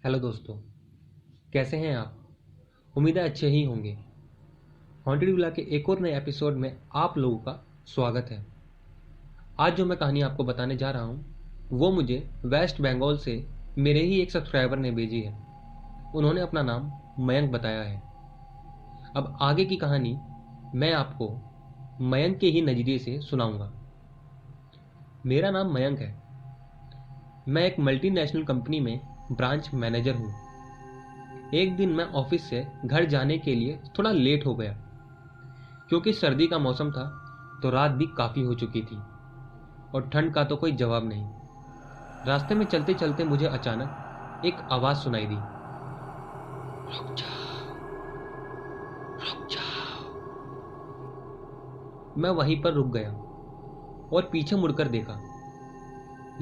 Hello दोस्तों, कैसे हैं आप। उम्मीद है अच्छे ही होंगे। हॉन्टेड विला के एक और नए एपिसोड में आप लोगों का स्वागत है। आज जो मैं कहानी आपको बताने जा रहा हूँ वो मुझे वेस्ट बंगाल से मेरे ही एक सब्सक्राइबर ने भेजी है। उन्होंने अपना नाम मयंक बताया है। अब आगे की कहानी मैं आपको मयंक के ही नज़रिए से सुनाऊंगा। मेरा नाम मयंक है। मैं एक मल्टीनेशनल कंपनी में ब्रांच मैनेजर हूँ। एक दिन मैं ऑफिस से घर जाने के लिए थोड़ा लेट हो गया क्योंकि सर्दी का मौसम था, तो रात भी काफ़ी हो चुकी थी और ठंड का तो कोई जवाब नहीं। रास्ते में चलते चलते मुझे अचानक एक आवाज़ सुनाई दी, रुक जाओ, रुक जाओ। मैं वहीं पर रुक गया और पीछे मुड़कर देखा,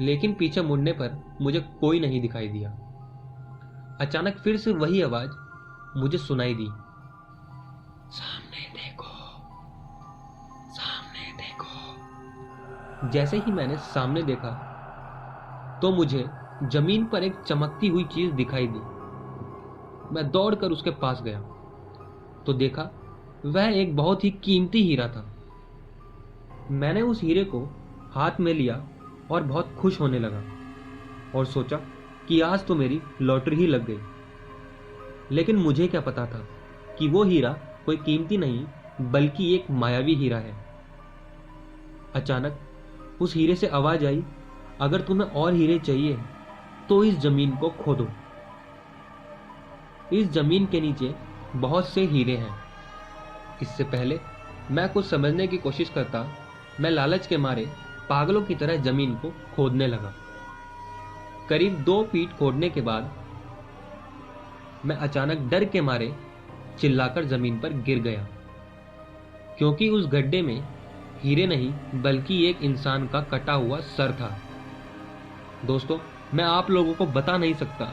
लेकिन पीछे मुड़ने पर मुझे कोई नहीं दिखाई दिया। अचानक फिर से वही आवाज़ मुझे सुनाई दी, सामने देखो, सामने देखो। जैसे ही मैंने सामने देखा तो मुझे जमीन पर एक चमकती हुई चीज दिखाई दी। मैं दौड़कर उसके पास गया तो देखा वह एक बहुत ही कीमती हीरा था। मैंने उस हीरे को हाथ में लिया और बहुत खुश होने लगा और सोचा कि आज तो मेरी लॉटरी ही लग गई। लेकिन मुझे क्या पता था कि वो हीरा कोई कीमती नहीं बल्कि एक मायावी हीरा है। अचानक उस हीरे से आवाज आई, अगर तुम्हें और हीरे चाहिए तो इस जमीन को खोदो। इस जमीन के नीचे बहुत से हीरे हैं। इससे पहले मैं कुछ समझने की कोशिश करता, मैं लालच के मारे पागलों की तरह जमीन को खोदने लगा। करीब 2 फीट खोदने के बाद मैं अचानक डर के मारे चिल्लाकर जमीन पर गिर गया, क्योंकि उस गड्ढे में हीरे नहीं बल्कि एक इंसान का कटा हुआ सर था। दोस्तों, मैं आप लोगों को बता नहीं सकता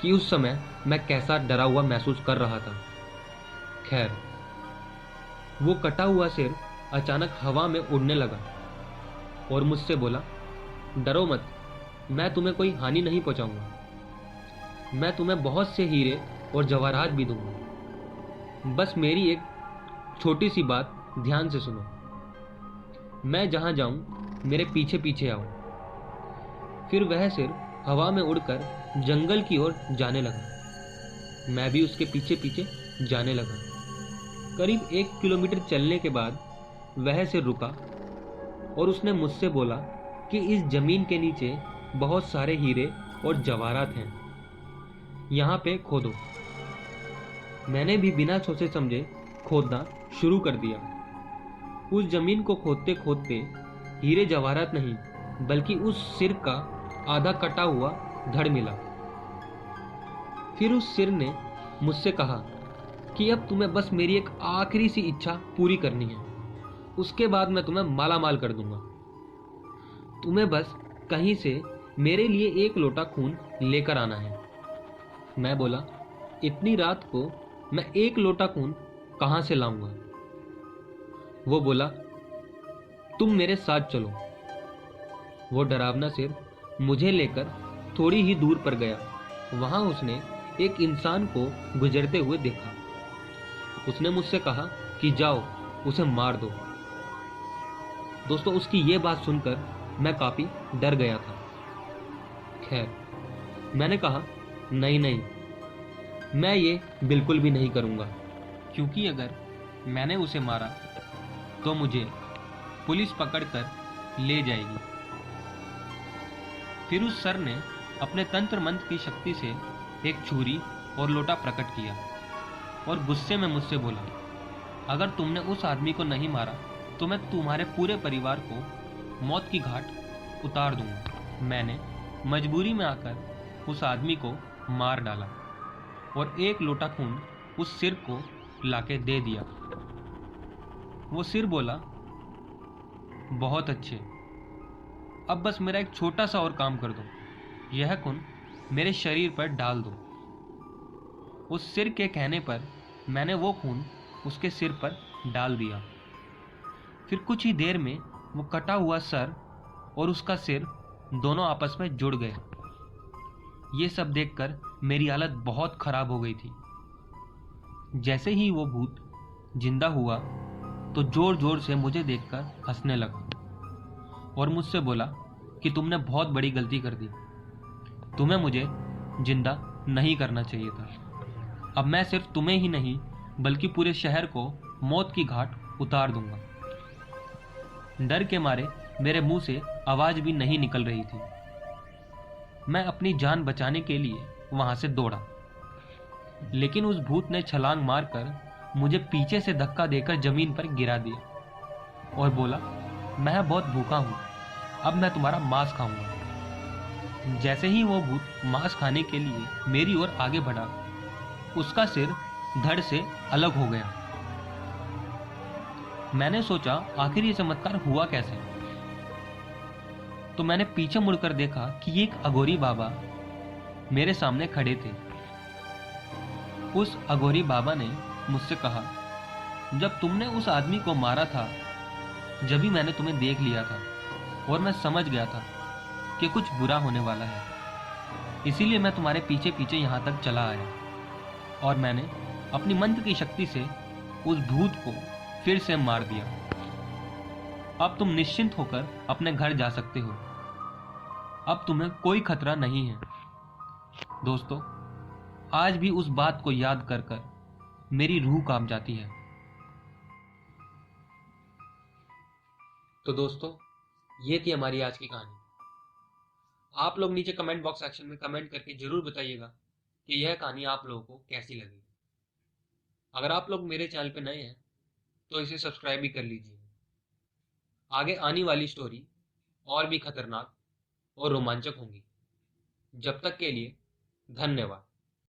कि उस समय मैं कैसा डरा हुआ महसूस कर रहा था। खैर, वो कटा हुआ सिर अचानक हवा में उड़ने लगा और मुझसे बोला, डरो मत, मैं तुम्हें कोई हानि नहीं पहुंचाऊंगा। मैं तुम्हें बहुत से हीरे और जवाहरात भी दूंगा। बस मेरी एक छोटी सी बात ध्यान से सुनो। मैं जहां जाऊं मेरे पीछे पीछे आओ। फिर वह सिर हवा में उड़कर जंगल की ओर जाने लगा। मैं भी उसके पीछे पीछे जाने लगा। करीब 1 किलोमीटर चलने के बाद वह सिर रुका और उसने मुझसे बोला कि इस जमीन के नीचे बहुत सारे हीरे और जवाहरात हैं, यहाँ पे खोदो। मैंने भी बिना सोचे समझे खोदना शुरू कर दिया। उस जमीन को खोदते खोदते हीरे जवाहरात नहीं बल्कि उस सिर का आधा कटा हुआ धड़ मिला। फिर उस सिर ने मुझसे कहा कि अब तुम्हें बस मेरी एक आखिरी सी इच्छा पूरी करनी है, उसके बाद मैं तुम्हें माला माल कर दूंगा। तुम्हें बस कहीं से मेरे लिए 1 लोटा खून लेकर आना है। मैं बोला, इतनी रात को मैं 1 लोटा खून कहाँ से लाऊंगा। वो बोला, तुम मेरे साथ चलो। वो डरावना सिर मुझे लेकर थोड़ी ही दूर पर गया। वहां उसने एक इंसान को गुजरते हुए देखा। उसने मुझसे कहा कि जाओ उसे मार दो। दोस्तों, उसकी ये बात सुनकर मैं काफी डर गया था। खैर, मैंने कहा, नहीं नहीं, मैं ये बिल्कुल भी नहीं करूंगा, क्योंकि अगर मैंने उसे मारा तो मुझे पुलिस पकड़कर ले जाएगी। फिर उस सर ने अपने तंत्र मंत्र की शक्ति से एक छुरी और लोटा प्रकट किया और गुस्से में मुझसे बोला, अगर तुमने उस आदमी को नहीं मारा तो मैं तुम्हारे पूरे परिवार को मौत की घाट उतार दूंगा। मैंने मजबूरी में आकर उस आदमी को मार डाला और 1 लोटा खून उस सिर को लाके दे दिया। वो सिर बोला, बहुत अच्छे, अब बस मेरा एक छोटा सा और काम कर दो, यह खून मेरे शरीर पर डाल दो। उस सिर के कहने पर मैंने वो खून उसके सिर पर डाल दिया। फिर कुछ ही देर में वो कटा हुआ सर और उसका सिर दोनों आपस में जुड़ गए। ये सब देखकर मेरी हालत बहुत खराब हो गई थी। जैसे ही वो भूत जिंदा हुआ तो जोर जोर से मुझे देखकर हंसने लगा और मुझसे बोला कि तुमने बहुत बड़ी गलती कर दी, तुम्हें मुझे जिंदा नहीं करना चाहिए था। अब मैं सिर्फ तुम्हें ही नहीं बल्कि पूरे शहर को मौत की घाट उतार दूंगा। डर के मारे मेरे मुंह से आवाज भी नहीं निकल रही थी। मैं अपनी जान बचाने के लिए वहां से दौड़ा, लेकिन उस भूत ने छलांग मारकर मुझे पीछे से धक्का देकर जमीन पर गिरा दिया और बोला, मैं बहुत भूखा हूं, अब मैं तुम्हारा मांस खाऊंगा। जैसे ही वो भूत मांस खाने के लिए मेरी ओर आगे बढ़ा, उसका सिर धड़ से अलग हो गया। मैंने सोचा आखिर ये चमत्कार हुआ कैसे। तो मैंने पीछे मुड़कर देखा कि एक अघोरी बाबा मेरे सामने खड़े थे। उस अघोरी बाबा ने मुझसे कहा, जब तुमने उस आदमी को मारा था, जब ही मैंने तुम्हें देख लिया था और मैं समझ गया था कि कुछ बुरा होने वाला है। इसीलिए मैं तुम्हारे पीछे पीछे यहां तक चला आया और मैंने अपनी मंत्र की शक्ति से उस भूत को फिर से मार दिया। अब तुम निश्चिंत होकर अपने घर जा सकते हो। अब तुम्हें कोई खतरा नहीं है। दोस्तों, आज भी उस बात को याद कर कर मेरी रूह कांप जाती है। तो दोस्तों, ये थी हमारी आज की कहानी। आप लोग नीचे कमेंट बॉक्स सेक्शन में कमेंट करके जरूर बताइएगा कि यह कहानी आप लोगों को कैसी लगी। अगर आप लोग मेरे चैनल पे नए हैं तो इसे सब्सक्राइब भी कर लीजिए। आगे आने वाली स्टोरी और भी खतरनाक और रोमांचक होंगी। जब तक के लिए धन्यवाद।